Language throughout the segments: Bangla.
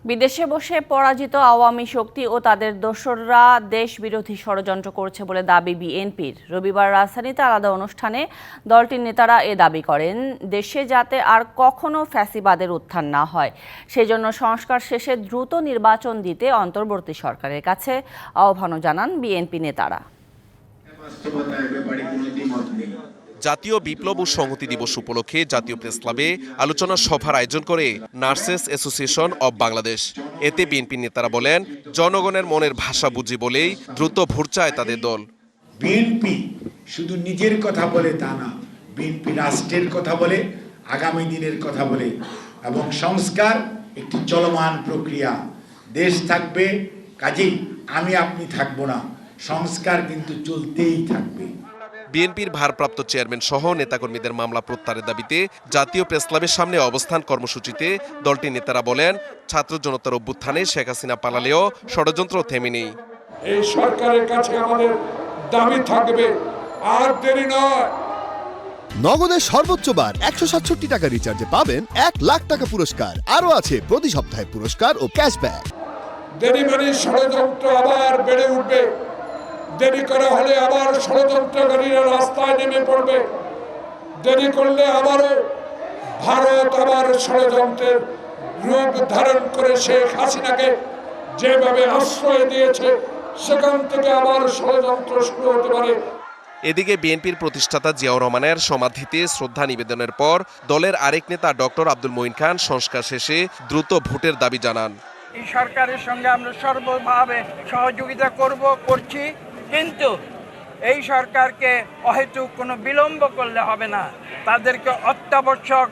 বিদেশে বসে পরাজিত আওয়ামী শক্তি ও তাদের দোসররা দেশ বিরোধী ষড়যন্ত্র করছে বলে দাবি বিএনপির। রবিবার রাজধানীতে আলাদা অনুষ্ঠানে দলটির নেতারা এ দাবি করেন, দেশে যাতে আর কখনো ফ্যাসিবাদের উত্থান না হয় সেজন্য সংস্কার শেষে দ্রুত নির্বাচন দিতে অন্তর্বর্তী সরকারের কাছে আহ্বানও জানান বিএনপি নেতারা। জাতীয় বিপ্লব ও সংহতি দিবস উপলক্ষে জাতীয় প্রেস ক্লাবে আলোচনা সভার আয়োজন করে নার্সেস অ্যাসোসিয়েশন অব বাংলাদেশ। এতে বিএনপি নেতারা বলেন, জনগণের মনের ভাষা বুঝি বলেই দ্রুত ভোট চায় তাদের দল। বিএনপি শুধু নিজের কথা বলে তা না, বিএনপি রাষ্ট্রের কথা বলে, আগামী দিনের কথা বলে, এবং সংস্কার একটি চলমান প্রক্রিয়া। দেশ থাকবে, কাজেই আমি আপনি থাকবো না, সংস্কার কিন্তু চলতেই থাকবে। বিএনপির ভারপ্রাপ্ত চেয়ারম্যান সহ নেতাকর্মীদের মামলা প্রত্যাহারের দাবিতে জাতীয় প্রেস ক্লাবের সামনে অবস্থান কর্মসূচিতে দলটির নেতারা বলেন, ছাত্র জনতার অভ্যুত্থানে শেখ হাসিনা পালালেও ষড়যন্ত্র থেমে নেই। এই সরকারের কাছে আমাদের দাবি থাকবে, আর দেরি নয়। নগদের সর্বোচ্চ বার 167 টাকা রিচার্জে পাবেন 1 লাখ টাকা পুরস্কার। আরও আছে প্রতি সপ্তাহে পুরস্কার ও ক্যাশব্যাক। দেরি মানে ষড়যন্ত্র আবার বেড়ে উঠবে, দেরি করা হলে আবার ষড়যন্ত্রকারীরা রাস্তায় নেমে পড়বে, দেরি করলে আবারও ভারত আবার ষড়যন্ত্রের রূপ ধারণ করে শেখ হাসিনাকে যেভাবে আশ্রয় দিয়েছে সেখান থেকে আবার ষড়যন্ত্র শুরু হতে পারে। এদিকে বিএনপির প্রতিষ্ঠাতা জিয়াউর রহমানের সমাধিতে শ্রদ্ধা নিবেদনের পর দলের আরেক নেতা ডক্টর আব্দুল মঈন খান সংস্কার শেষে দ্রুত ভোটের দাবি জানান। এই সরকারের সঙ্গে আমরা সর্বভাবে সহযোগিতা করছি, কিন্তু এই সরকারকে অহেতুক কোনো বিলম্ব করলে হবে না। তাদেরকে অত্যাবশ্যক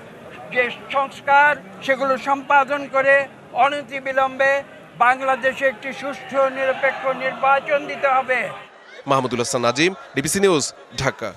যে সংস্কার সেগুলো সম্পাদন করে অনতিবিলম্বে বাংলাদেশে একটি সুষ্ঠু নিরপেক্ষ নির্বাচন দিতে হবে। Mahmudul Hasan Nazim, DBC news, Dhaka.